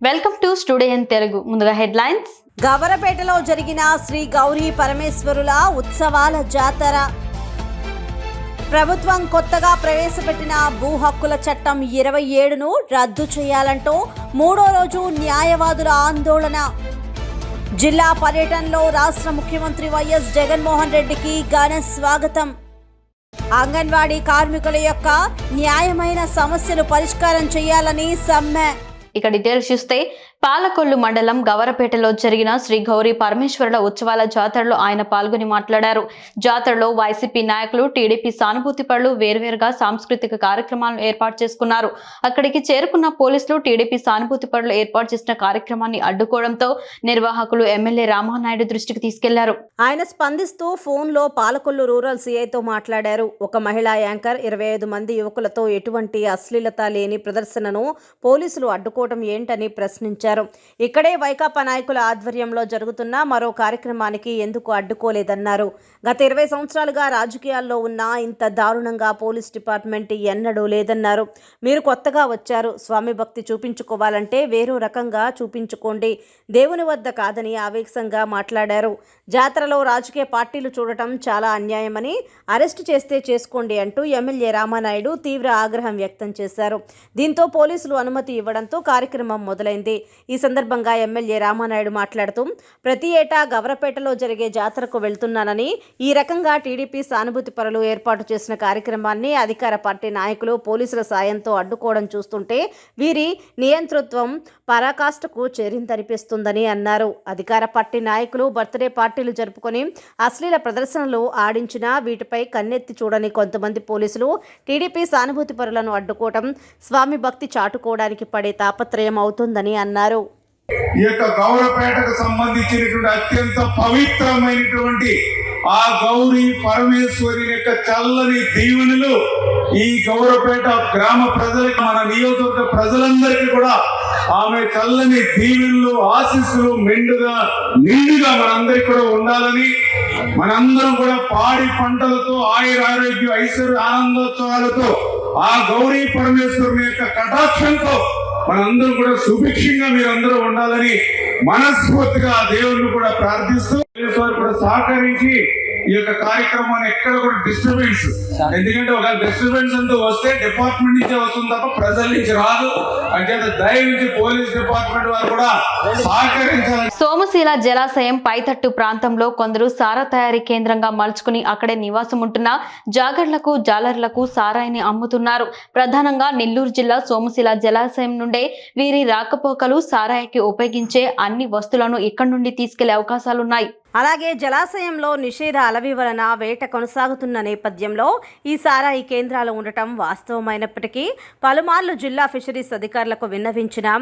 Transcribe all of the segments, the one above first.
Welcome to studio in Telugu. ముందుగా headlines. గవరపేటలో జరిగిన శ్రీ గౌరీ పరమేశ్వరుల ఉత్సవాల జాతర. ప్రభుత్వం కొత్తగా ప్రవేశపెట్టిన భూ హక్కుల చట్టం 27ను రద్దు చేయాలంటూ 3వ రోజు న్యాయవాదుల ఆందోళన. జిల్లా పర్యటనలో రాష్ట్ర ముఖ్యమంత్రి వైఎస్ జగన్మోహన్ రెడ్డికి ఘన స్వాగతం. అంగన్వాడీ కార్మికుల యొక్క న్యాయమైన సమస్యలు పరిష్కారం చేయాలని సమ్మె. ఇక డీటెయిల్స్ చూస్తే పాలకొల్లు మండలం గవరపేటలో జరిగిన శ్రీ గౌరీ పరమేశ్వరుల ఉత్సవాల జాతరలో ఆయన పాల్గొని మాట్లాడారు. జాతరలో వైసీపీ నాయకులు, టీడీపీ సానుభూతి పరులు వేర్వేరుగా సాంస్కృతిక కార్యక్రమాలను ఏర్పాటు చేసుకున్నారు. అక్కడికి చేరుకున్న పోలీసులు టీడీపీ సానుభూతి పరులు ఏర్పాటు చేసిన కార్యక్రమాన్ని అడ్డుకోవడంతో నిర్వాహకులు ఎమ్మెల్యే రామానాయుడు దృష్టికి తీసుకెళ్లారు. ఆయన స్పందిస్తూ ఫోన్లో పాలకొల్లు రూరల్ సీఐతో మాట్లాడారు. ఒక మహిళా యాంకర్ 25 మంది యువకులతో ఎటువంటి అశ్లీలత లేని ప్రదర్శనను పోలీసులు అడ్డుకోవడం ఏంటని ప్రశ్నించారు. ఇక్కడే వైకాపా నాయకుల ఆధ్వర్యంలో జరుగుతున్న మరో కార్యక్రమానికి ఎందుకు అడ్డుకోలేదన్నారు. గత 20 సంవత్సరాలుగా రాజకీయాల్లో ఉన్న ఇంత దారుణంగా పోలీస్ డిపార్ట్మెంట్ ఎన్నడూ లేదన్నారు. మీరు కొత్తగా వచ్చారు, స్వామి భక్తి చూపించుకోవాలంటే వేరో రకంగా చూపించుకోండి, దేవుని వద్ద కాదని ఆవేశంగా మాట్లాడారు. జాతరలో రాజకీయ పార్టీలు చూడటం చాలా అన్యాయమని, అరెస్టు చేస్తే చేసుకోండి అంటూ ఎమ్మెల్యే రామానాయుడు తీవ్ర ఆగ్రహం వ్యక్తం చేశారు. దీంతో పోలీసులు అనుమతి ఇవ్వడంతో కార్యక్రమం మొదలైంది. ఈ సందర్భంగా ఎమ్మెల్యే రామానాయుడు మాట్లాడుతూ, ప్రతి ఏటా గవరపేటలో జరిగే జాతరకు వెళ్తున్నానని, ఈ రకంగా టీడీపీ సానుభూతి పరులు ఏర్పాటు చేసిన కార్యక్రమాన్ని అధికార పార్టీ నాయకులు పోలీసుల సాయంతో అడ్డుకోవడం చూస్తుంటే వీరి నియంతృత్వం పరాకాష్ఠకు చేరిందనిపిస్తుందని అన్నారు. అధికార పార్టీ నాయకులు బర్త్డే పార్టీలు జరుపుకొని అశ్లీల ప్రదర్శనలు ఆడించినా వీటిపై కన్నెత్తి చూడని కొంతమంది పోలీసులు టీడీపీ సానుభూతి పరులను అడ్డుకోవడం స్వామి భక్తి చాటుకోవడానికి పడే తాపత్రయం అవుతుందని అన్నారు. ఈ యొక్క గౌరపేటకు సంబంధించినటువంటి అత్యంత పవిత్రమైనటువంటి ఆ గౌరీ పరమేశ్వరి యొక్క చల్లని దీవెనలు ఈ గౌరపేట గ్రామ ప్రజలకు, మన నియోజకవర్గ ప్రజలందరికీ కూడా ఆమె చల్లని దీవెనలు, ఆశీస్సులు నిండుగా మనందరికీ కూడా ఉండాలని, మనందరం కూడా పాడి పంటలతో ఆయురారోగ్య ఐశ్వర్య ఆనందోత్సవాలతో ఆ గౌరీ పరమేశ్వరుని యొక్క కటాక్షంతో మనందరూ కూడా సుభిక్షంగా మీరందరూ ఉండాలని మనస్ఫూర్తిగా దేవుణ్ణి కూడా ప్రార్థిస్తూ కూడా సహకరించి ఈ యొక్క కార్యక్రమాన్ని ఎక్కడ కూడా డిస్టర్బెన్స్, ఎందుకంటే ఒక డిస్టర్బెన్స్ అంటూ వస్తే డిపార్ట్మెంట్ నుంచే వస్తుంది తప్ప ప్రజల నుంచి రాదు. అంటే దయవించి పోలీస్ డిపార్ట్మెంట్ వారు కూడా సహకరించాలి. సోమశీల జలాశయం పైతట్టు ప్రాంతంలో కొందరు సారా తయారీ కేంద్రంగా మలుచుకుని అక్కడే నివాసం ఉంటున్న జాగర్లకు, జాలర్లకు సారాయిని అమ్ముతున్నారు. ప్రధానంగా నెల్లూరు జిల్లా సోమశీల జలాశయం నుండే వీరి రాకపోకలు, సారాయికి ఉపయోగించే అన్ని వస్తువులను ఇక్కడి నుండి తీసుకెళ్లే అవకాశాలున్నాయి. అలాగే జలాశయంలో నిషేధ అలవి వలన వేట కొనసాగుతున్న నేపథ్యంలో ఈ సారాయి కేంద్రాలు ఉండటం వాస్తవమైనప్పటికీ పలుమార్లు జిల్లా ఫిషరీస్ అధికారులకు విన్నవించినా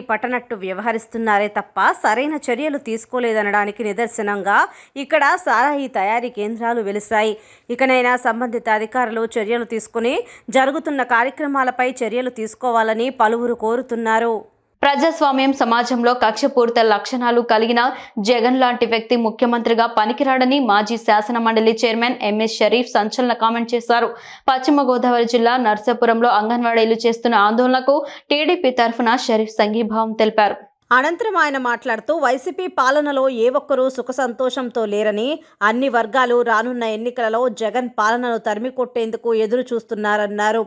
పట్టనట్టు వ్యవహరిస్తున్నారే తప్ప సరైన చర్యలు తీసుకోలేదనడానికి నిదర్శనంగా ఇక్కడ సారాయి తయారీ కేంద్రాలు వెలిశాయి. ఇకనైనా సంబంధిత అధికారులు చర్యలు తీసుకుని జరుగుతున్న కార్యక్రమాలపై చర్యలు తీసుకోవాలని పలువురు కోరుతున్నారు. ప్రజాస్వామ్యం సమాజంలో కక్షపూరిత లక్షణాలు కలిగిన జగన్ లాంటి వ్యక్తి ముఖ్యమంత్రిగా పనికిరాడని మాజీ శాసన మండలి చైర్మన్ ఎంఎస్ షరీఫ్ సంచలన కామెంట్ చేశారు. పశ్చిమ గోదావరి జిల్లా నర్సాపురంలో అంగన్వాడీలు చేస్తున్న ఆందోళనకు టీడీపీ తరఫున షరీఫ్ సంఘీభావం తెలిపారు. అనంతరం ఆయన మాట్లాడుతూ, వైసీపీ పాలనలో ఏ ఒక్కరూ సుఖ సంతోషంతో లేరని, అన్ని వర్గాలు రానున్న ఎన్నికలలో జగన్ పాలనను తరిమికొట్టేందుకు ఎదురు చూస్తున్నారన్నారు.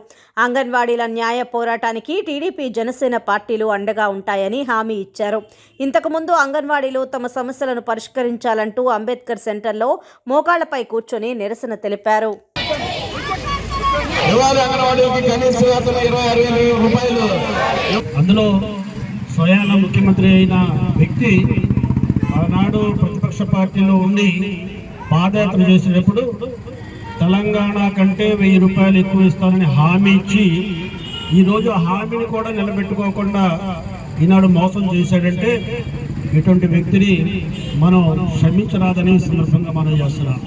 అంగన్వాడీల న్యాయ పోరాటానికి టీడీపీ, జనసేన పార్టీలు అండగా ఉంటాయని హామీ ఇచ్చారు. ఇంతకుముందు అంగన్వాడీలు తమ సమస్యలను పరిష్కరించాలంటూ అంబేద్కర్ సెంటర్లో మోకాళ్లపై కూర్చొని నిరసన తెలిపారు. అందులో స్వయాన ముఖ్యమంత్రి అయిన వ్యక్తి ఆనాడు ప్రతిపక్ష పార్టీలో ఉండి పాదయాత్ర చేసేటప్పుడు తెలంగాణ కంటే 1000 రూపాయలు ఎక్కువ ఇస్తానని హామీ ఇచ్చి ఈరోజు హామీని కూడా నిలబెట్టుకోకుండా ఈనాడు మోసం చేశాడంటే ఇటువంటి వ్యక్తిని మనం క్షమించరాదని సందర్భంగా మనం చేస్తున్నాం.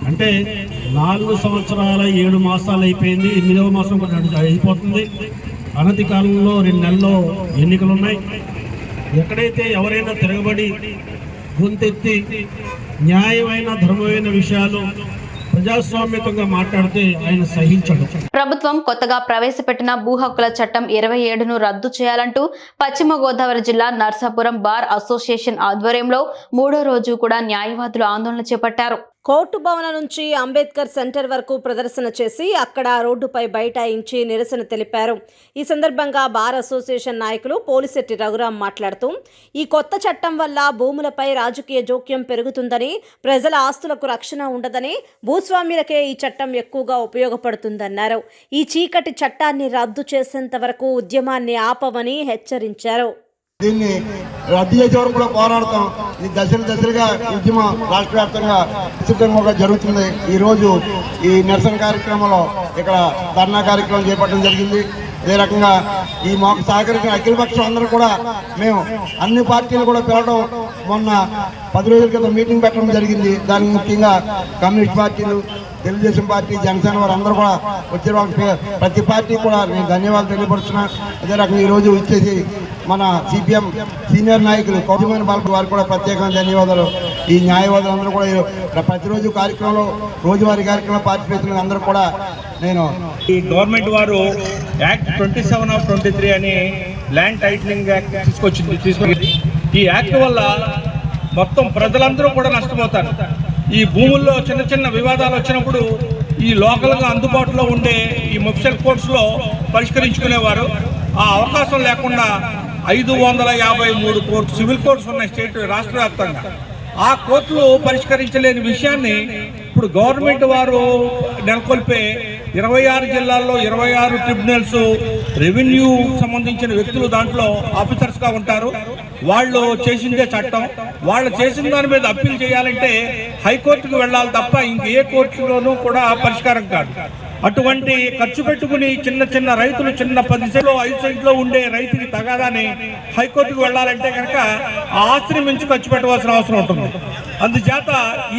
అంటే 4 సంవత్సరాల 7 మాసాలు అయిపోయింది, 8వ మాసం కూడా అయిపోతుంది. అనతి కాలంలో 2 నెలల్లో ఎన్నికలు ఉన్నాయి. ఎక్కడైతే ఎవరైనా తిరగబడి గొంతెత్తి న్యాయమైన, ధర్మమైన విషయాలు ప్రజాస్వామ్యతంగా మాట్లాడితే ఆయన సహించడు. ప్రభుత్వం కొత్తగా ప్రవేశపెట్టిన భూ హక్కుల చట్టం 27ను రద్దు చేయాలంటూ పశ్చిమ గోదావరి జిల్లా నర్సాపురం బార్ అసోసియేషన్ ఆధ్వర్యంలో 3వ రోజు కూడా న్యాయవాదులు ఆందోళన చేపట్టారు. కోర్టు భవనం నుంచి అంబేద్కర్ సెంటర్ వరకు ప్రదర్శన చేసి అక్కడ రోడ్డుపై బైఠాయించి నిరసన తెలిపారు. ఈ సందర్భంగా బార్ అసోసియేషన్ నాయకులు పోలిశెట్టి రఘురాం మాట్లాడుతూ ఈ కొత్త చట్టం వల్ల భూములపై రాజకీయ జోక్యం పెరుగుతుందని, ప్రజల ఆస్తులకు రక్షణ ఉండదని, భూస్వామ్యులకే ఈ చట్టం ఎక్కువగా ఉపయోగపడుతుందన్నారు. ఈ చీకటి చట్టాన్ని రద్దు చేసేంత వరకు ఉద్యమాన్ని ఆపమని హెచ్చరించారు. దీన్ని రద్దు చేసే వరకు కూడా పోరాడతాం. ఇది దశలుగా ఉద్యమం రాష్ట్ర వ్యాప్తంగా విస్తృతంగా జరుగుతుంది. ఈరోజు ఈ నిరసన కార్యక్రమంలో ఇక్కడ ధర్నా కార్యక్రమం చేపట్టడం జరిగింది. అదే రకంగా ఈ మాకు సహకరించిన అఖిలపక్షం అందరూ కూడా మేము అన్ని పార్టీలు కూడా పిలవడం, మొన్న 10 రోజుల క్రితం మీటింగ్ పెట్టడం జరిగింది. దానికి ముఖ్యంగా కమ్యూనిస్ట్ పార్టీలు, తెలుగుదేశం పార్టీ, జనసేన వారు అందరూ కూడా వచ్చే వాళ్ళకి ప్రతి పార్టీ కూడా నేను ధన్యవాదాలు తెలియపరుస్తున్నా. అదే రకంగా ఈరోజు ఇచ్చేసి మన సిపిఎం సీనియర్ నాయకులు కౌజమైన బాలపు వారికి కూడా ప్రత్యేకంగా ధన్యవాదాలు. ఈ న్యాయవాదులు అందరూ కూడా ప్రతిరోజు కార్యక్రమంలో రోజువారీ కార్యక్రమంలో పార్టిసిపేట్ చేసిన అందరూ కూడా నేను ఈ గవర్నమెంట్ వారు యాక్ట్ 27/23 అని ల్యాండ్ టైటిలింగ్ యాక్ట్ తీసుకొచ్చింది. ఈ యాక్ట్ వల్ల మొత్తం ప్రజలందరూ కూడా నష్టపోతారు. ఈ భూముల్లో చిన్న చిన్న వివాదాలు వచ్చినప్పుడు ఈ లోకల్గా అందుబాటులో ఉండే ఈ మున్సిపల్ కోర్ట్స్లో పరిష్కరించుకునేవారు. ఆ అవకాశం లేకుండా 553 కోర్టు సివిల్ కోర్ట్స్ ఉన్నాయి రాష్ట్ర వ్యాప్తంగా. ఆ కోర్టులు పరిష్కరించలేని విషయాన్ని ఇప్పుడు గవర్నమెంట్ వారు నెలకొల్పే 26 జిల్లాల్లో 26 ట్రిబ్యునల్స్, రెవెన్యూ సంబంధించిన వ్యక్తులు దాంట్లో ఆఫీసర్స్గా ఉంటారు. వాళ్ళు చేసిందే చట్టం. వాళ్ళు చేసిన దాని మీద అప్పీల్ చేయాలంటే హైకోర్టుకు వెళ్ళాలి తప్ప ఇంకే కోర్టులోనూ కూడా పరిష్కారం కాదు. అటువంటి ఖర్చు పెట్టుకుని చిన్న చిన్న రైతులు, చిన్న 10 సెంట్లో 5 సెంట్లో ఉండే రైతుకి తగాదాని హైకోర్టుకు వెళ్ళాలంటే కనుక ఆ ఆస్తిని మించి ఖర్చు పెట్టవలసిన అవసరం ఉంటుంది. అందుచేత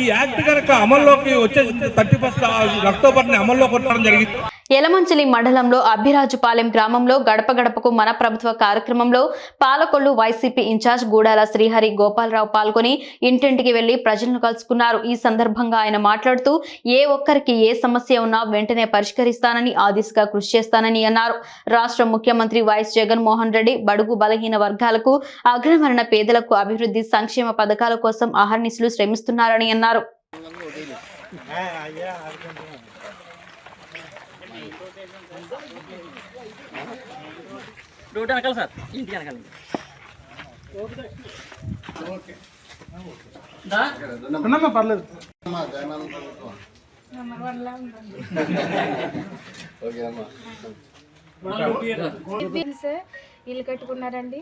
ఈ యాక్ట్ కనుక అమల్లోకి వచ్చేసింది 31 అక్టోబర్ని అమల్లోకి వచ్చడం జరిగింది. యలమంచిలి మండలంలో అబ్బిరాజుపాలెం గ్రామంలో గడప గడపకు మన ప్రభుత్వ కార్యక్రమంలో పాలకొల్లు వైసీపీ ఇన్ఛార్జ్ గూడాల శ్రీహరి గోపాలరావు పాల్గొని ఇంటింటికి వెళ్లి ప్రజలను కలుసుకున్నారు. ఈ సందర్భంగా ఆయన మాట్లాడుతూ ఏ ఒక్కరికి ఏ సమస్య ఉన్నా వెంటనే పరిష్కరిస్తానని, ఆ దిశగా కృషి చేస్తానని అన్నారు. రాష్ట్ర ముఖ్యమంత్రి వైఎస్ జగన్మోహన్ రెడ్డి బడుగు బలహీన వర్గాలకు, అగ్రవర్ణ పేదలకు అభివృద్ధి సంక్షేమ పథకాల కోసం అహర్నిశలు శ్రమిస్తున్నారని అన్నారు. ఇల్లు కట్టుకున్నారండి,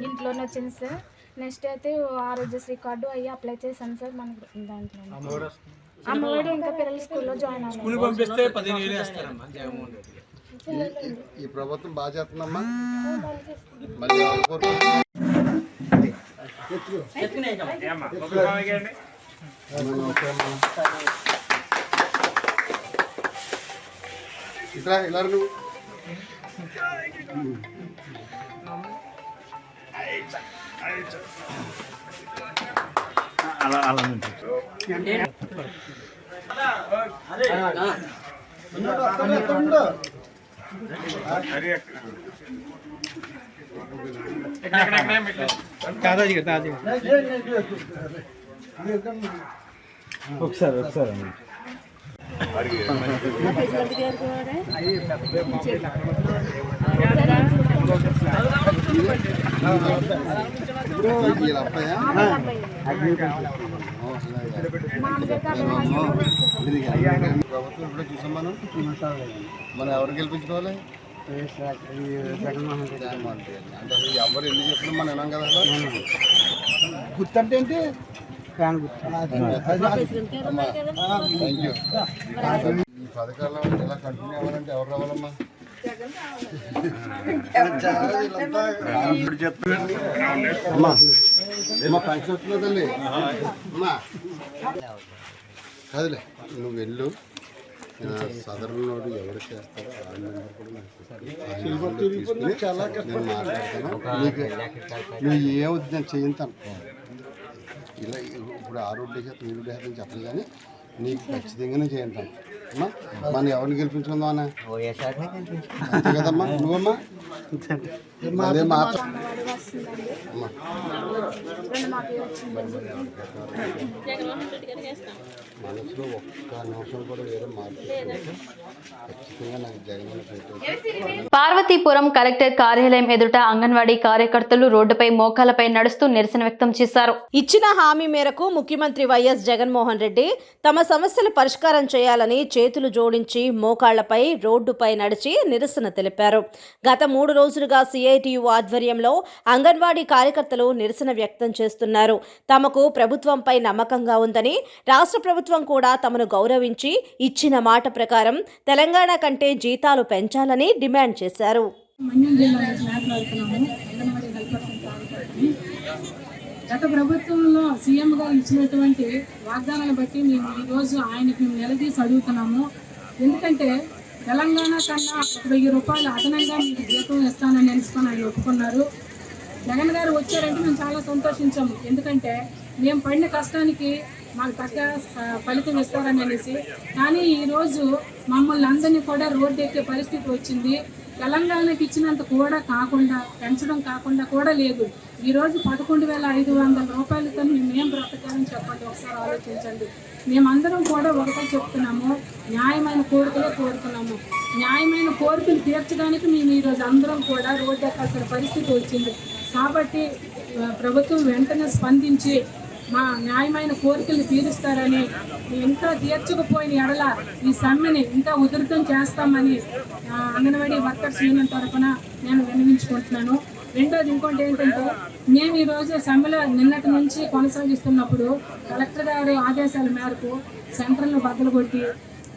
ఇంట్లోనే వచ్చింది సార్. నెక్స్ట్ అయితే ఆరోగ్యశ్రీ కార్డు అయ్యి అప్లై చేశాను సార్. మనకి దాంట్లో అమ్మఒడి ఇంకా పిల్లలు స్కూల్లో జాయిన్ ఈ ప్రభుత్వం బాగా చేస్తుందమ్మా. ఇట్లా ఇలా నువ్వు అలా అలా ఒకసారి ప్రభుత్వం ఇప్పుడు చూసాం మనం ఎవరు గెలిపించుకోవాలి? జగన్మోహన్ రెడ్డి. అంటే ఎవరు ఎన్ని చెప్పినా మనం వినాం కదా. గుర్తంటే ఏంటి? Thank you. ఈ పథకాల్లో ఇలా కంటిన్యూ అవ్వాలంటే ఎవరు రావాలమ్మా? అమ్మా పెన్షన్ వస్తుందా తల్లి? అమ్మా కాదులే, నువ్వు వెళ్ళు. సదరులోడు ఎవరు చేస్తారో ఆ నెంబర్ కూడా నేను మాట్లాడతాను. నువ్వు ఏ వద్దు నేను చేయింతాను. ఇలా ఇప్పుడు ఆ రోడ్డు చేస్తాను, ఈ రోడ్డు చేస్తాను చెప్పను. కానీ నీకు ఖచ్చితంగానే చేయండి అమ్మా. మనం ఎవరిని గెలిపించుకుందాం అన్న అంతే కదమ్మా. నువ్వమ్మా అదే మాట అమ్మఒడి వస్తుందండి, అమ్మా. రుణమాఫీ వచ్చిందండి. మనసులో ఒక్క నిమిషం కూడా వేరే మార్పు ఖచ్చితంగా నాకు జగన్ పెట్టారు. పార్వతీపురం కలెక్టర్ కార్యాలయం ఎదుట అంగన్వాడీ కార్యకర్తలు రోడ్డుపై మోకాలపై నడుస్తూ నిరసన వ్యక్తం చేశారు. ఇచ్చిన హామీ మేరకు ముఖ్యమంత్రి వైఎస్ జగన్మోహన్ రెడ్డి తమ సమస్యల పరిష్కారం చేయాలని చేతులు జోడించి మోకాళ్లపై రోడ్డుపై నడిచి నిరసన తెలిపారు. గత 3 రోజులుగా సిఐటియు ఆధ్వర్యంలో అంగన్వాడీ కార్యకర్తలు నిరసన వ్యక్తం చేస్తున్నారు. తమకు ప్రభుత్వంపై నమ్మకంగా ఉందని, రాష్ట్ర ప్రభుత్వం కూడా తమను గౌరవించి ఇచ్చిన మాట ప్రకారం తెలంగాణ కంటే జీతాలు పెంచాలని డిమాండ్ చేశారు. మన్యం జిల్లా నుంచి మాట్లాడుతున్నాము. అంగన్వాడీ హెల్పర్ కార్యకర్తని. గత ప్రభుత్వంలో సీఎం గారు ఇచ్చినటువంటి వాగ్దానాలను బట్టి మేము ఈరోజు ఆయనకి మేము నిలదీసి అడుగుతున్నాము. ఎందుకంటే తెలంగాణ కన్నా 1000 రూపాయలు అదనంగా మీకు జీతం ఇస్తానని తెలుసుకొని ఆయన ఒప్పుకున్నారు. జగన్ గారు వచ్చారంటే మేము చాలా సంతోషించాము. ఎందుకంటే మేము పడిన కష్టానికి మాకు తగ్గ ఫలితం ఇస్తారని అనేసి. కానీ ఈరోజు మమ్మల్ని అందరినీ కూడా రోడ్డు ఎక్కే పరిస్థితి వచ్చింది. తెలంగాణకి ఇచ్చినంత కూడా కాకుండా, పెంచడం కాకుండా కూడా లేదు. ఈరోజు 11,500 రూపాయలతో మేము ఏం బ్రతకాలని చెప్పండి, ఒకసారి ఆలోచించండి. మేమందరం కూడా ఒకటే చెప్తున్నాము, న్యాయమైన కోరికలే కోరుతున్నాము. న్యాయమైన కోరికలు తీర్చడానికి మేము ఈరోజు అందరం కూడా రోడ్డు ఎక్కాల్సిన పరిస్థితి వచ్చింది. కాబట్టి ప్రభుత్వం వెంటనే స్పందించి మా న్యాయమైన కోరికలు తీరుస్తారని, ఇంకా తీర్చకపోయిన ఎడల ఈ సమ్మెని ఇంకా ఉధృతం చేస్తామని అంగన్వాడీ వర్కర్స్ యూనియన్ తరఫున నేను విన్నవించుకుంటున్నాను. రెండోది ఇంకోటి ఏంటంటే, మేము ఈరోజు సమ్మెలో నిన్నటి నుంచి కొనసాగిస్తున్నప్పుడు కలెక్టర్ గారి ఆదేశాల మేరకు సెంటర్లు బద్దలు కొట్టి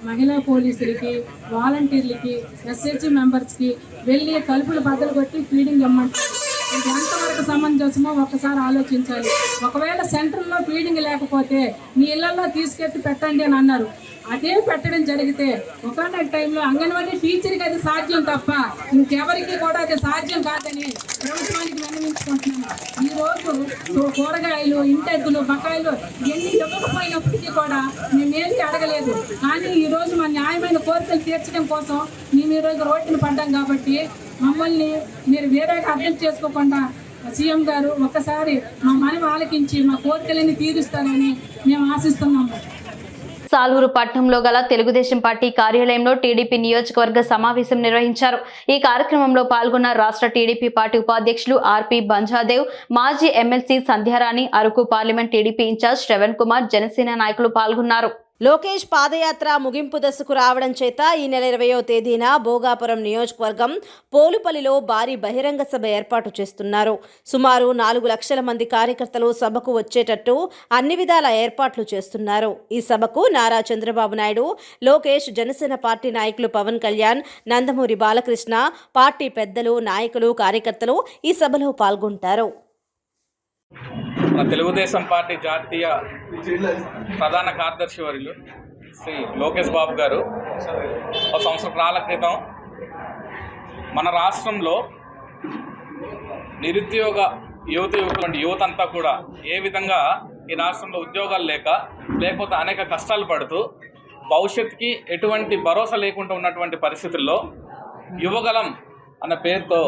మహిళా పోలీసులకి, వాలంటీర్లకి, ఎస్హెచ్జి మెంబర్స్కి వెళ్ళి తలుపులు బద్దలు కొట్టి ఫీడింగ్ ఇమ్మంటారు. ఇది ఎంతవరకు సమంజసమో ఒక్కసారి ఆలోచించాలి. ఒకవేళ సెంటర్లో ఫీడింగ్ లేకపోతే మీ ఇళ్లలో తీసుకెళ్ళి పెట్టండి అని అన్నారు. అదే పెట్టడం జరిగితే ఒకనొక టైంలో అంగన్వాడీ టీచర్కి అది సాధ్యం తప్ప ఇంకెవరికి కూడా అది సాధ్యం కాదని ప్రభుత్వానికి విన్నవించుకుంటున్నాను. ఈరోజు కూరగాయలు, ఇంటెద్దులు, బకాయిలు ఎన్ని ఇవ్వకపోయినప్పటికీ కూడా మేమేమి అడగలేదు. కానీ ఈరోజు మా న్యాయమైన కోరికలు తీర్చడం కోసం మేము ఈరోజు రోడ్డును పడ్డాం. కాబట్టి మమ్మల్ని మీరు వేరేగా అర్థం చేసుకోకుండా సీఎం గారు ఒక్కసారి మా మనవి ఆలకించి మా కోరికలన్నీ తీరుస్తారని మేము ఆశిస్తున్నాము. సాలూరు పట్టణంలో గల తెలుగుదేశం పార్టీ కార్యాలయంలో టీడీపీ నియోజకవర్గ సమావేశం నిర్వహించారు. ఈ కార్యక్రమంలో పాల్గొన్న రాష్ట్ర టీడీపీ పార్టీ ఉపాధ్యక్షులు ఆర్పి బంజాదేవ్, మాజీ MLC Sandhyarani, Araku parliament TDP incharge Shravan Kumar, Janasena నాయకులు పాల్గొన్నారు. లోకేష్ పాదయాత్ర ముగింపు దశకు రావడం చేత ఈ నెల 20వ తేదీన భోగాపురం నియోజకవర్గం పోలుపల్లిలో భారీ బహిరంగ సభ ఏర్పాటు చేస్తున్నారు. సుమారు 4 లక్షల మంది కార్యకర్తలు సభకు వచ్చేటట్టు అన్ని విధాల ఏర్పాట్లు చేస్తున్నారు. ఈ సభకు నారా చంద్రబాబు నాయుడు, లోకేష్, జనసేన పార్టీ నాయకులు పవన్ కళ్యాణ్, నందమూరి బాలకృష్ణ, పార్టీ పెద్దలు, నాయకులు, కార్యకర్తలు ఈ సభలో పాల్గొంటారు. మన తెలుగుదేశం పార్టీ జాతీయ ప్రధాన కార్యదర్శి వర్యులు శ్రీ లోకేష్ బాబు గారు ఒక సంవత్సరాల క్రితం మన రాష్ట్రంలో నిరుద్యోగ యువత అంతా కూడా ఏ విధంగా ఈ రాష్ట్రంలో ఉద్యోగాలు లేకపోతే అనేక కష్టాలు పడుతూ భవిష్యత్తుకి ఎటువంటి భరోసా లేకుండా ఉన్నటువంటి పరిస్థితుల్లో యువగలం అన్న పేరుతో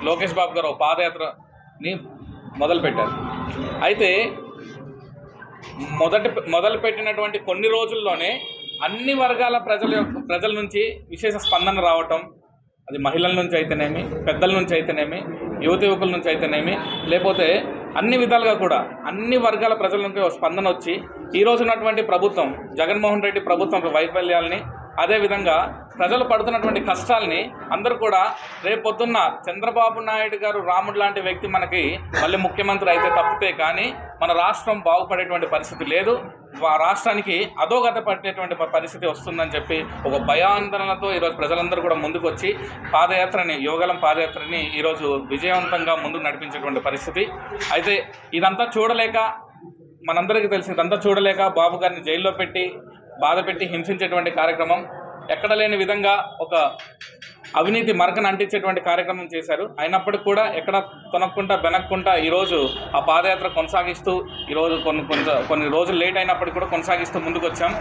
లోకేష్ బాబు గారు పాదయాత్రని మొదలుపెట్టారు. అయితే మొదలుపెట్టినటువంటి కొన్ని రోజుల్లోనే అన్ని వర్గాల ప్రజల నుంచి విశేష స్పందన రావటం, అది మహిళల నుంచి అయితేనేమి, పెద్దల నుంచి అయితేనేమి, యువకుల నుంచి అయితేనేమి, లేకపోతే అన్ని విధాలుగా కూడా అన్ని వర్గాల ప్రజల నుంచి స్పందన వచ్చి ఈరోజు ఉన్నటువంటి ప్రభుత్వం, జగన్మోహన్ రెడ్డి ప్రభుత్వం వైఫల్యాలని, అదేవిధంగా ప్రజలు పడుతున్నటువంటి కష్టాలని అందరూ కూడా రేపొద్దున్న చంద్రబాబు నాయుడు గారు రాముడు లాంటి వ్యక్తి మనకి మళ్ళీ ముఖ్యమంత్రి అయితే తప్పితే కానీ మన రాష్ట్రం బాగుపడేటువంటి పరిస్థితి లేదు. రాష్ట్రానికి అధోగత పట్టేటువంటి పరిస్థితి వస్తుందని చెప్పి ఒక భయాందోళనతో ఈరోజు ప్రజలందరూ కూడా ముందుకు వచ్చి యువగలం పాదయాత్రని ఈరోజు విజయవంతంగా ముందుకు నడిపించేటువంటి పరిస్థితి. అయితే ఇదంతా చూడలేక, మనందరికీ తెలిసి ఇదంతా చూడలేక బాబు గారిని జైల్లో పెట్టి బాధ పెట్టి హింసించేటువంటి కార్యక్రమం ఎక్కడ లేని విధంగా ఒక అవినీతి మరకను అంటించేటువంటి కార్యక్రమం చేశారు. అయినప్పటికీ కూడా ఎక్కడ తొనక్కుంటా బెనక్కుంటా ఈరోజు ఆ పాదయాత్ర కొనసాగిస్తూ ఈరోజు కొన్ని రోజులు లేట్ అయినప్పటికీ కూడా కొనసాగిస్తూ ముందుకు వచ్చాం.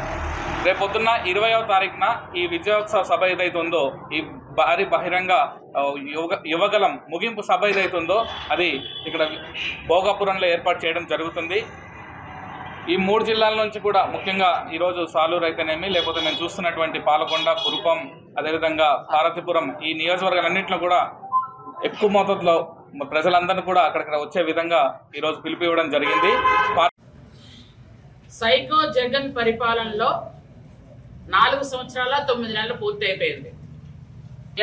రేపొద్దున్న 20వ తారీఖున ఈ విజయోత్సవ సభ ఏదైతే ఉందో, ఈ భారీ బహిరంగ యువగలం ముగింపు సభ ఏదైతే ఉందో అది ఇక్కడ భోగాపురంలో ఏర్పాటు చేయడం జరుగుతుంది. ఈ 3 జిల్లాల నుంచి కూడా ముఖ్యంగా ఈరోజు సాలూరు అయితేనేమి, లేకపోతే మేము చూస్తున్నటువంటి పాలకొండ, కురుపం, అదేవిధంగా పార్వతీపురం, ఈ నియోజకవర్గాలన్నింటిలో కూడా ఎక్కువ మోతాదులో ప్రజలందరినీ కూడా అక్కడికి వచ్చే విధంగా ఈరోజు పిలుపు ఇవ్వడం జరిగింది. సైకో జగన్ పరిపాలనలో 4 సంవత్సరాల 9 నెలలు పూర్తి అయిపోయింది.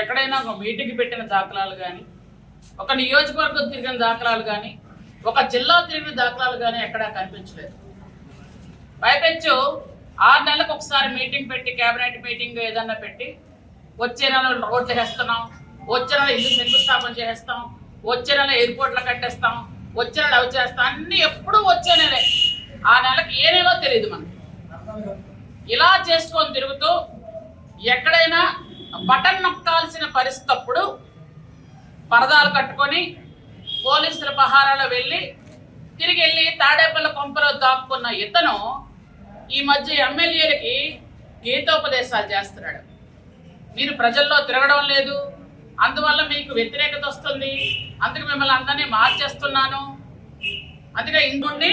ఎక్కడైనా ఒక మీటింగ్ పెట్టిన దాఖలాలు కానీ, ఒక నియోజకవర్గం తిరిగిన దాఖలాలు కానీ, ఒక జిల్లా తిరిగిన దాఖలాలు కానీ ఎక్కడా కనిపించలేదు. పైపెచ్చు 6 నెలలకు ఒకసారి మీటింగ్ పెట్టి, కేబినెట్ మీటింగ్ ఏదన్నా పెట్టి, వచ్చే నెల రోడ్లు వేస్తున్నాం, వచ్చే నెల ఇల్లు శంకుస్థాపన చేస్తాం, వచ్చే నెల ఎయిర్పోర్ట్లు కట్టేస్తాం, వచ్చే నెల అవి చేస్తాం, అన్నీ ఎప్పుడూ వచ్చే నెలే. ఆ నెలకి ఏ నెలలో తెలియదు మనకి. ఇలా చేసుకొని తిరుగుతూ ఎక్కడైనా బటన్ నొక్కాల్సిన పరిస్థితి అప్పుడు పరదాలు కట్టుకొని పోలీసుల పహారాలో తిరిగి వెళ్ళి తాడేపల్లి కొంపలో దాక్కున్న ఇతను ఈ మధ్య ఎమ్మెల్యేలకి గీతోపదేశాలు చేస్తున్నాడు. మీరు ప్రజల్లో తిరగడం లేదు, అందువల్ల మీకు వ్యతిరేకత వస్తుంది, అందుకు మిమ్మల్ని అందరినీ మార్చేస్తున్నాను, అందుకే ఇందుండి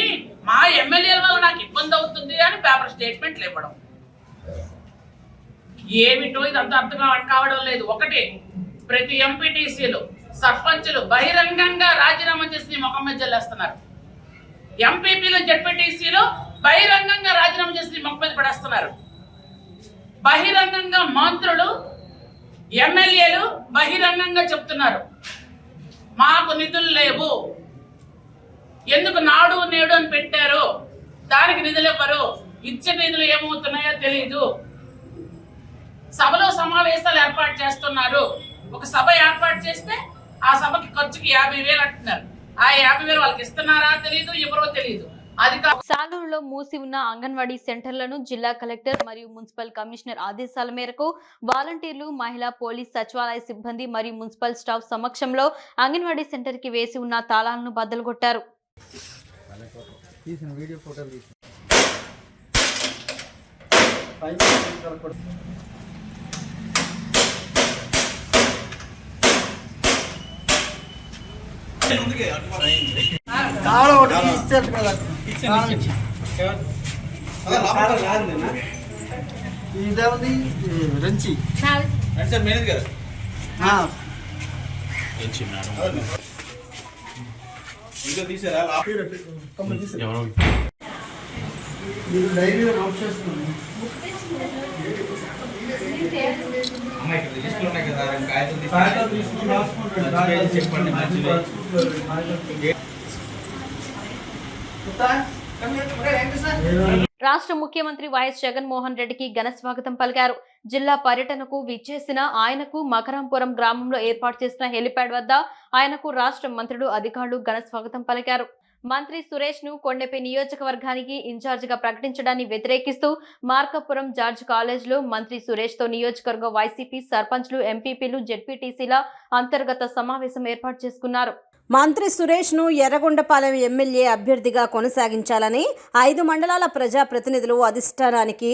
మా ఎమ్మెల్యేల వల్ల నాకు ఇబ్బంది అవుతుంది అని పేపర్ స్టేట్మెంట్లు ఇవ్వడం. ఏమిటో ఇదంతా అర్థం కావడం లేదు. ఒకటి, ప్రతి ఎంపీటీసీలు, సర్పంచులు బహిరంగంగా రాజీనామా చేసి ముఖం మీద జల్లేస్తున్నారు. ఎంపీపీలు, జెడ్పీటీసీలు బహిరంగంగా రాజీనామా చేసి ముఖం మీద పడేస్తున్నారు. బహిరంగంగా మంత్రులు, ఎమ్మెల్యేలు బహిరంగంగా చెప్తున్నారు మాకు నిధులు లేవు, ఎందుకు నాడు నేడు అని పెట్టారు, దానికి నిధులు ఇవ్వరు, ఇచ్చే నిధులు ఏమవుతున్నాయో తెలియదు. సభలో సమావేశాలు ఏర్పాటు చేస్తున్నారు. ఒక సభ ఏర్పాటు చేస్తే ఆ సభకి ఖర్చుకి 50,000 అంటున్నారు. ఆ 50,000 వాళ్ళకి ఇస్తున్నారా తెలియదు, ఎవరో తెలియదు. సాలూరులో మూసి ఉన్న అంగన్వాడీ సెంటర్లను జిల్లా కలెక్టర్ మరియు మున్సిపల్ కమిషనర్ ఆదేశాల మేరకు వాలంటీర్లు, మహిళా, పోలీస్, సచివాలయ సిబ్బంది మరియు మున్సిపల్ స్టాఫ్ సమక్షంలో అంగన్వాడీ సెంటర్ కి వేసి ఉన్న తాళాలను బద్దలుగొట్టారు. ఇదేముంది రంచి మేనేజ్ గారు మీరు డైరీలో నోట్ చేస్తున్నాను. రాష్ట్ర ముఖ్యమంత్రి వైఎస్ జగన్మోహన్ రెడ్డికి ఘన స్వాగతం పలికారు. జిల్లా పర్యటనకు విచ్చేసిన ఆయనకు మకరాంపురం గ్రామంలో ఏర్పాటు చేసిన హెలిప్యాడ్ వద్ద ఆయనకు రాష్ట్ర మంత్రులు, అధికారులు ఘన స్వాగతం పలికారు. మంత్రి సురేష్ ను కొండపై నియోజకవర్గానికి ఇన్ఛార్జిగా ప్రకటించడాన్ని వ్యతిరేకిస్తూ మార్కాపురం జార్జ్ కాలేజ్ లో మంత్రి సురేష్ తో నియోజకవర్గ వైసీపీ సర్పంచ్లు, ఎంపీపీలు, జెడ్పీటీసీల అంతర్గత సమావేశం ఏర్పాటు చేసుకున్నారు. మంత్రి సురేష్ను ఎర్రగొండపాలెం ఎమ్మెల్యే అభ్యర్థిగా కొనసాగించాలని 5 మండలాల ప్రజాప్రతినిధులు అధిష్టానానికి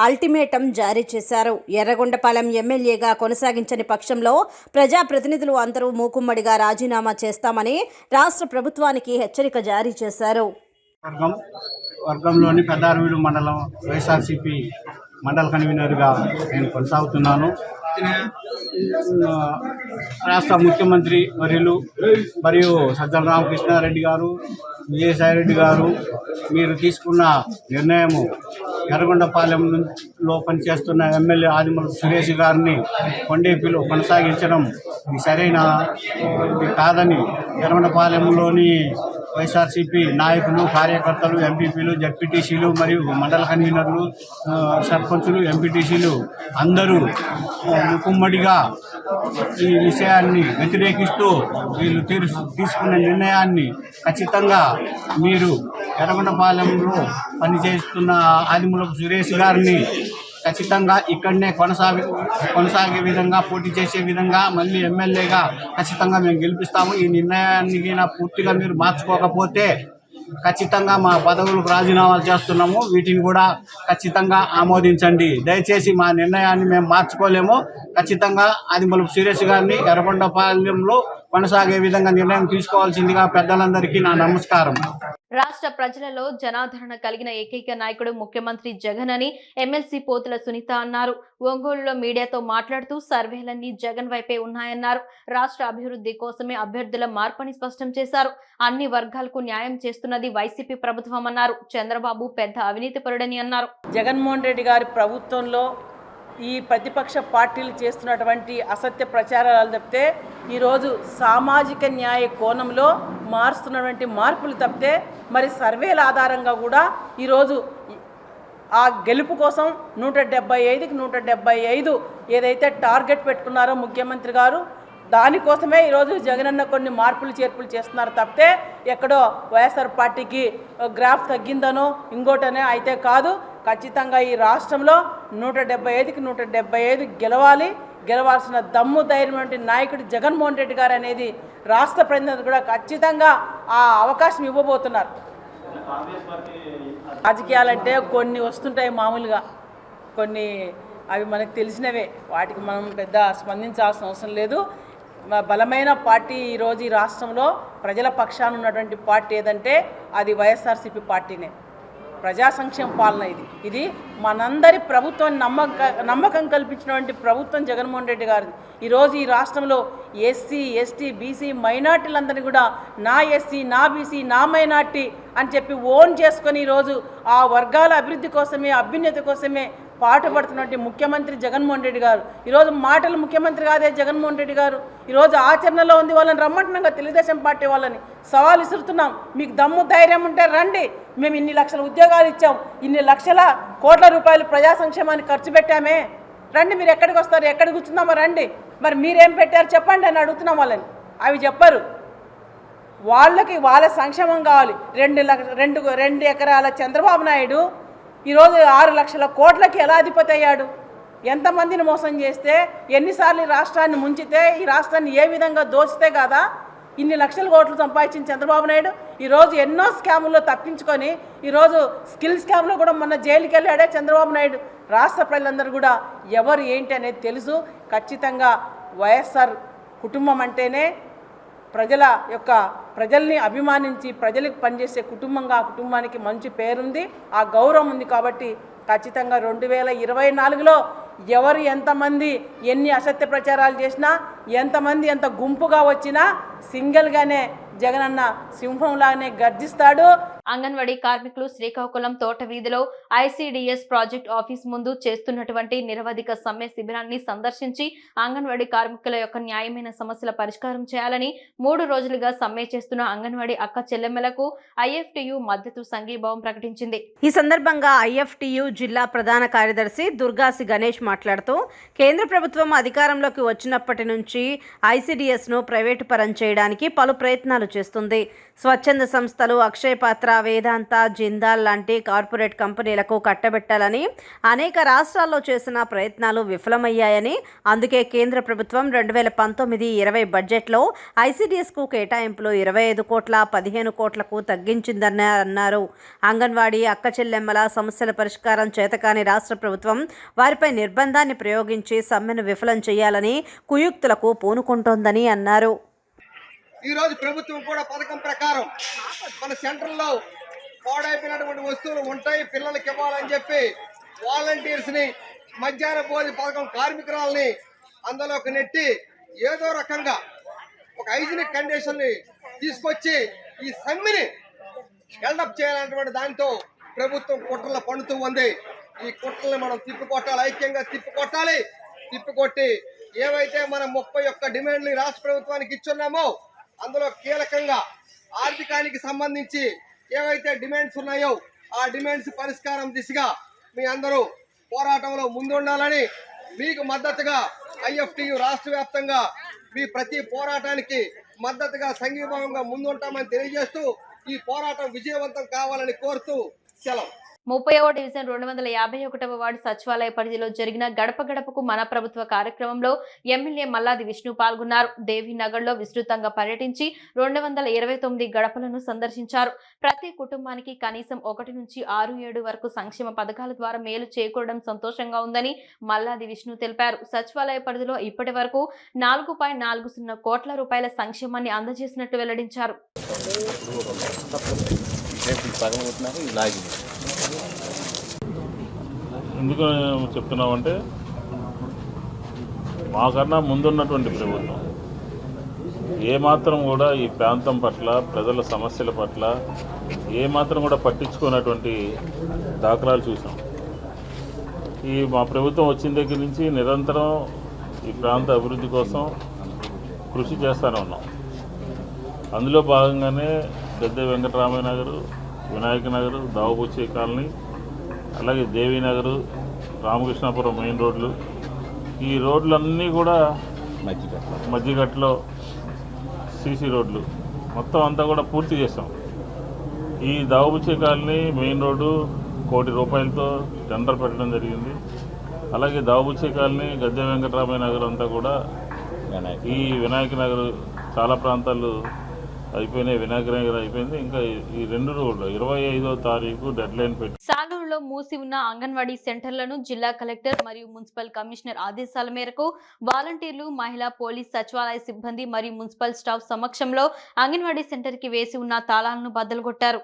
అల్టిమేటం జారీ చేశారు. ఎర్రగొండపాలెం ఎమ్మెల్యేగా కొనసాగించని పక్షంలో ప్రజాప్రతినిధులు అందరూ మూకుమ్మడిగా రాజీనామా చేస్తామని రాష్ట్ర ప్రభుత్వానికి హెచ్చరిక జారీ చేశారు. వర్గంలోని పెద్దారవీడు మండలం వైఎస్ఆర్సీపీ మండల కన్వీనర్గా నేను కొనసాగుతున్నాను. రాష్ట్ర ముఖ్యమంత్రి వర్యులు మరియు సజ్జల రామకృష్ణారెడ్డి గారు, విజయసాయిరెడ్డి గారు మీరు తీసుకున్న నిర్ణయము ఎర్రగొండపాలెంలో పనిచేస్తున్న ఎమ్మెల్యే ఆదిమూలపు సురేష్ గారిని కొండేపీలో కొనసాగించడం ఇది సరైన ఇది కాదని ఎర్రగొండపాలెంలోని వైఎస్ఆర్సీపీ నాయకులు, కార్యకర్తలు, ఎంపీపీలు, జెడ్పీటీసీలు మరియు మండల కన్వీనర్లు, సర్పంచులు, ఎంపీటీసీలు అందరూ ముక్కుమ్మడిగా ఈ విషయాన్ని వ్యతిరేకిస్తూ వీళ్ళు తీసుకున్న నిర్ణయాన్ని ఖచ్చితంగా మీరు ఎర్రగొండపాలెంలో పనిచేస్తున్న ఆదిమూలపు సురేష్ గారిని ఖచ్చితంగా ఇక్కడనే కొనసాగే విధంగా పోటీ చేసే విధంగా మళ్ళీ ఎమ్మెల్యేగా ఖచ్చితంగా మేము గెలిపిస్తాము. ఈ నిర్ణయాన్ని పూర్తిగా మీరు మార్చుకోకపోతే ఖచ్చితంగా మా పదవులకు రాజీనామాలు చేస్తున్నాము. వీటిని కూడా ఖచ్చితంగా ఆమోదించండి. దయచేసి మా నిర్ణయాన్ని మేము మార్చుకోలేము. ఖచ్చితంగా ఆదిమూలపు సురేష్ గారిని ఎర్రగొండపాలెంలో కొనసాగే విధంగా నిర్ణయం తీసుకోవాల్సిందిగా పెద్దలందరికీ నా నమస్కారం. రాష్ట్ర ప్రజలలో జనాదరణ కలిగిన ఏకైక నాయకుడు ముఖ్యమంత్రి జగన్ అని ఎమ్మెల్సీ పోతుల సునీత అన్నారు. ఒంగోలులో మీడియాతో మాట్లాడుతూ సర్వేలన్నీ జగన్ వైపే ఉన్నాయన్నారు. రాష్ట్ర అభివృద్ధి కోసమే అభ్యర్థుల మార్పుని స్పష్టం చేశారు. అన్ని వర్గాలకు న్యాయం చేస్తున్నది వైసీపీ ప్రభుత్వం అన్నారు. చంద్రబాబు పెద్ద అవినీతిపరుడని అన్నారు. జగన్మోహన్ రెడ్డి గారి ప్రభుత్వంలో ఈ ప్రతిపక్ష పార్టీలు చేస్తున్నటువంటి అసత్య ప్రచారాలు తప్పితే ఈరోజు సామాజిక న్యాయ కోణంలో మారుస్తున్నటువంటి మార్పులు తప్పితే మరి సర్వేల ఆధారంగా కూడా ఈరోజు ఆ గెలుపు కోసం 175కి 175 ఏదైతే టార్గెట్ పెట్టుకున్నారో ముఖ్యమంత్రి గారు, దానికోసమే ఈరోజు జగనన్న కొన్ని మార్పులు చేర్పులు చేస్తున్నారు తప్పితే ఎక్కడో వైఎస్ఆర్ పార్టీకి గ్రాఫ్ తగ్గిందనో ఇంకోటనే అయితే కాదు. ఖచ్చితంగా ఈ రాష్ట్రంలో 175కి 175 గెలవాల్సిన దమ్ము ధైర్యమైన నాయకుడు జగన్మోహన్ రెడ్డి గారు అనేది రాష్ట్ర ప్రజలకు కూడా ఖచ్చితంగా ఆ అవకాశం ఇవ్వబోతున్నారు. రాజకీయాలంటే కొన్ని వస్తుంటాయి మామూలుగా, కొన్ని అవి మనకు తెలిసినవే, వాటికి మనం పెద్ద స్పందించాల్సిన అవసరం లేదు. బలమైన పార్టీ ఈరోజు ఈ రాష్ట్రంలో ప్రజల పక్షాన ఉన్నటువంటి పార్టీ ఏదంటే అది వైఎస్ఆర్సీపీ పార్టీనే. ప్రజా సంక్షేమ పాలన ఇది మనందరి ప్రభుత్వం నమ్మకం కల్పించినటువంటి ప్రభుత్వం జగన్మోహన్ రెడ్డి గారిది. ఈరోజు ఈ రాష్ట్రంలో ఎస్సీ, ఎస్టీ, బీసీ మైనార్టీలందరినీ కూడా నా ఎస్సీ, నా బీసీ, నా మైనార్టీ అని చెప్పి ఓన్ చేసుకొని ఈరోజు ఆ వర్గాల అభివృద్ధి కోసమే, అభ్యున్నతి కోసమే పాటుపడుతున్నటువంటి ముఖ్యమంత్రి జగన్మోహన్ రెడ్డి గారు. ఈరోజు మాటలు ముఖ్యమంత్రి కాదే జగన్మోహన్ రెడ్డి గారు, ఈరోజు ఆచరణలో ఉంది. వాళ్ళని రమ్మంటున్నాం, తెలుగుదేశం పార్టీ వాళ్ళని సవాల్ విసురుతున్నాం. మీకు దమ్ము ధైర్యం ఉంటే రండి, మేము ఇన్ని లక్షల ఉద్యోగాలు ఇచ్చాం, ఇన్ని లక్షల కోట్ల రూపాయలు ప్రజా సంక్షేమానికి ఖర్చు పెట్టామే, రండి మీరు ఎక్కడికి వస్తారు, ఎక్కడికి కూర్చున్నామో రండి, మరి మీరేం పెట్టారు చెప్పండి అని అడుగుతున్నాం వాళ్ళని. అవి చెప్పరు. వాళ్ళ సంక్షేమం కావాలి. 2 ఎకరాల చంద్రబాబు నాయుడు ఈరోజు 6 లక్షల కోట్లకి ఎలా అధిపతి అయ్యాడు? ఎంతమందిని మోసం చేస్తే, ఎన్నిసార్లు ఈ రాష్ట్రాన్ని ముంచితే, ఈ రాష్ట్రాన్ని ఏ విధంగా దోచితే కదా ఇన్ని లక్షల కోట్లు సంపాదించిన చంద్రబాబు నాయుడు ఈరోజు ఎన్నో స్కాముల్లో తప్పించుకొని ఈరోజు స్కిల్ స్కామ్లో కూడా మొన్న జైలుకి వెళ్ళాడే చంద్రబాబు నాయుడు. రాష్ట్ర ప్రజలందరూ కూడా ఎవరు ఏంటి అనేది తెలుసు. ఖచ్చితంగా వైఎస్ఆర్ కుటుంబం అంటేనే ప్రజల్ని అభిమానించి ప్రజలకు పనిచేసే కుటుంబంగా ఆ కుటుంబానికి మంచి పేరుంది, ఆ గౌరవం ఉంది. కాబట్టి ఖచ్చితంగా 2024లో ఎవరు ఎంతమంది ఎన్ని అసత్య ప్రచారాలు చేసినా, ఎంతమంది ఎంత గుంపుగా వచ్చినా సింగిల్గానే జగనన్న సింహంలానే గర్జిస్తాడు. అంగన్వాడీ కార్మికులు శ్రీకాకుళం తోట వీధిలో ఐసిడిఎస్ ప్రాజెక్ట్ ఆఫీస్ ముందు చేస్తున్నటువంటి నిరవధిక సమ్మె శిబిరాన్ని సందర్శించి అంగన్వాడీ కార్మికుల యొక్క న్యాయమైన సమస్యల పరిష్కారం చేయాలని 3 రోజులుగా సమ్మె చేస్తున్న అంగన్వాడీ అక్క చెల్లెమ్మలకు ఐఎఫ్టియు మద్దతు సంఘీభావం ప్రకటించింది. ఈ సందర్భంగా ఐఎఫ్టియు జిల్లా ప్రధాన కార్యదర్శి దుర్గాసి గణేష్ మాట్లాడుతూ కేంద్ర ప్రభుత్వం అధికారంలోకి వచ్చినప్పటి నుంచి ఐసిడిఎస్ను ప్రైవేటు పరం చేయడానికి పలు ప్రయత్నాలు చేస్తుంది. స్వచ్ఛంద సంస్థలు, అక్షయ పాత్ర, వేదాంత, జిందాల్ లాంటి కార్పొరేట్ కంపెనీలకు కట్టబెట్టాలని అనేక రాష్ట్రాల్లో చేసిన ప్రయత్నాలు విఫలమయ్యాయని, అందుకే కేంద్ర ప్రభుత్వం 2019-20 బడ్జెట్లో ఐసిడిఎస్కు కేటాయింపులు 25 కోట్ల 15 కోట్లకు తగ్గించిందని అన్నారు. అంగన్వాడీ అక్క చెల్లెమ్మల సమస్యల పరిష్కారం చేతకాని రాష్ట్ర ప్రభుత్వం వారిపై నిర్బంధాన్ని ప్రయోగించి సమ్మెను విఫలం చేయాలని కుయుక్తులకు పూనుకుంటోందని అన్నారు. ఈరోజు ప్రభుత్వం కూడా పథకం ప్రకారం మన సెంటర్లో పాడైపోయినటువంటి వస్తువులు ఉంటాయి, పిల్లలకి ఇవ్వాలని చెప్పి వాలంటీర్స్ని, మధ్యాహ్న భోజన పథకం కార్మికురాలని అందులోకి నెట్టి ఏదో రకంగా ఒక హైజీనిక్ కండిషన్ని తీసుకొచ్చి ఈ సమ్మెని హెల్డప్ చేయాలన్నటువంటి దాంతో ప్రభుత్వం కుట్రలు పన్నుతూ ఉంది. ఈ కుట్రల్ని మనం తిప్పికొట్టాలి, ఐక్యంగా తిప్పికొట్టాలి. తిప్పికొట్టి ఏవైతే మనం 31 డిమాండ్లు రాష్ట్ర ప్రభుత్వానికి ఇచ్చున్నామో అందులో కీలకంగా ఆర్థికానికి సంబంధించి ఏవైతే డిమాండ్స్ ఉన్నాయో ఆ డిమాండ్స్ పరిష్కారం దిశగా మీ అందరూ పోరాటంలో ముందుండాలని, మీకు మద్దతుగా ఐఎఫ్టియు రాష్ట్ర వ్యాప్తంగా మీ ప్రతి పోరాటానికి మద్దతుగా సంఘీభావంగా ముందుంటామని తెలియజేస్తూ ఈ పోరాటం విజయవంతం కావాలని కోరుతూ సెలవు. 30వ డివిజన్ 251వ వార్డు సచివాలయ పరిధిలో జరిగిన గడప గడపకు మన ప్రభుత్వ కార్యక్రమంలో ఎమ్మెల్యే మల్లాది విష్ణు పాల్గొన్నారు. దేవీనగర్లో విస్తృతంగా పర్యటించి 229 గడపలను సందర్శించారు. ప్రతి కుటుంబానికి కనీసం 1 నుంచి 6-7 వరకు సంక్షేమ పథకాల ద్వారా మేలు చేకూరడం సంతోషంగా ఉందని మల్లాది విష్ణు తెలిపారు. సచివాలయ పరిధిలో ఇప్పటి వరకు 4.40 కోట్ల రూపాయల సంక్షేమాన్ని అందజేసినట్లు వెల్లడించారు. ఎందుకు చెప్తున్నామంటే మాకన్నా ముందున్నటువంటి ప్రభుత్వం ఏమాత్రం కూడా ఈ ప్రాంతం పట్ల ప్రజల సమస్యల పట్ల ఏమాత్రం కూడా పట్టించుకున్నటువంటి దాఖలాలు చూసాం. మా ప్రభుత్వం వచ్చిన దగ్గర నుంచి నిరంతరం ఈ ప్రాంత అభివృద్ధి కోసం కృషి చేస్తూనే ఉన్నాం. అందులో భాగంగానే గద్దె వెంకటరామయ్య నగరు, వినాయక నగరు, దావుబుచ్చి కాలనీ, అలాగే దేవీనగరు, రామకృష్ణాపురం మెయిన్ రోడ్లు, ఈ రోడ్లన్నీ కూడా మధ్యగట్లో సీసీ రోడ్లు మొత్తం అంతా కూడా పూర్తి చేసాం. ఈ దావుబుచ్చి కాలనీ మెయిన్ రోడ్డు 1 కోటి రూపాయలతో టెండర్ పెట్టడం జరిగింది. అలాగే దావుబుచ్చి కాలనీ, గద్దె వెంకటరామయ్య నగర్ అంతా కూడా, ఈ వినాయక నగర్ చాలా ప్రాంతాలు అయిపోయినాయి. వినాయక నగర్ అయిపోయింది. ఇంకా ఈ 2 రోడ్లు 25వ తారీఖు డెడ్ లైన్ పెట్టి సాలూరులో మూసి ఉన్న అంగన్వాడీ సెంటర్లను జిల్లా కలెక్టర్ మరియు మున్సిపల్ కమిషనర్ ఆదేశాల మేరకు వాలంటీర్లు, మహిళా పోలీస్ సచివాలయ సిబ్బంది మరియు మున్సిపల్ స్టాఫ్ సమక్షంలో అంగన్వాడీ సెంటర్ కి వేసి ఉన్న తాళాలను బద్దలుగొట్టారు.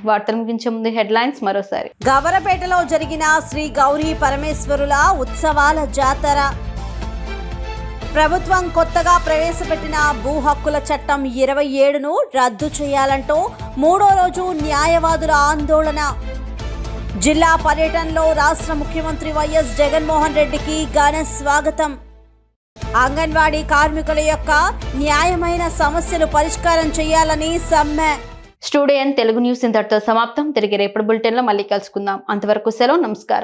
వార్తల ముగించే ముందు హెడ్లైన్స్ మరోసారి. గవరపేటలో జరిగిన శ్రీ గౌరీ పరమేశ్వరుల ఉత్సవాల జాతర. ప్రభుత్వం కొత్తగా ప్రవేశపెట్టిన భూ హక్కుల చట్టం 27ను రద్దు చేయాలంటూ 3వ రోజు న్యాయవాదుల ఆందోళన. జిల్లా పర్యటనలో రాష్ట్ర ముఖ్యమంత్రి వైఎస్ జగన్మోహన్ రెడ్డికి ఘన స్వాగతం. అంగన్వాడీ కార్మికుల యొక్క న్యాయమైన సమస్యలు పరిష్కారం చేయాలని సమ్మె. స్టూడియో తెలుగు న్యూస్ ఇంతటితో సమాప్తం. తిరిగి రేపటి బులెటిన్లో మళ్ళీ కలుసుకుందాం. అంతవరకు సెలవు. నమస్కారం.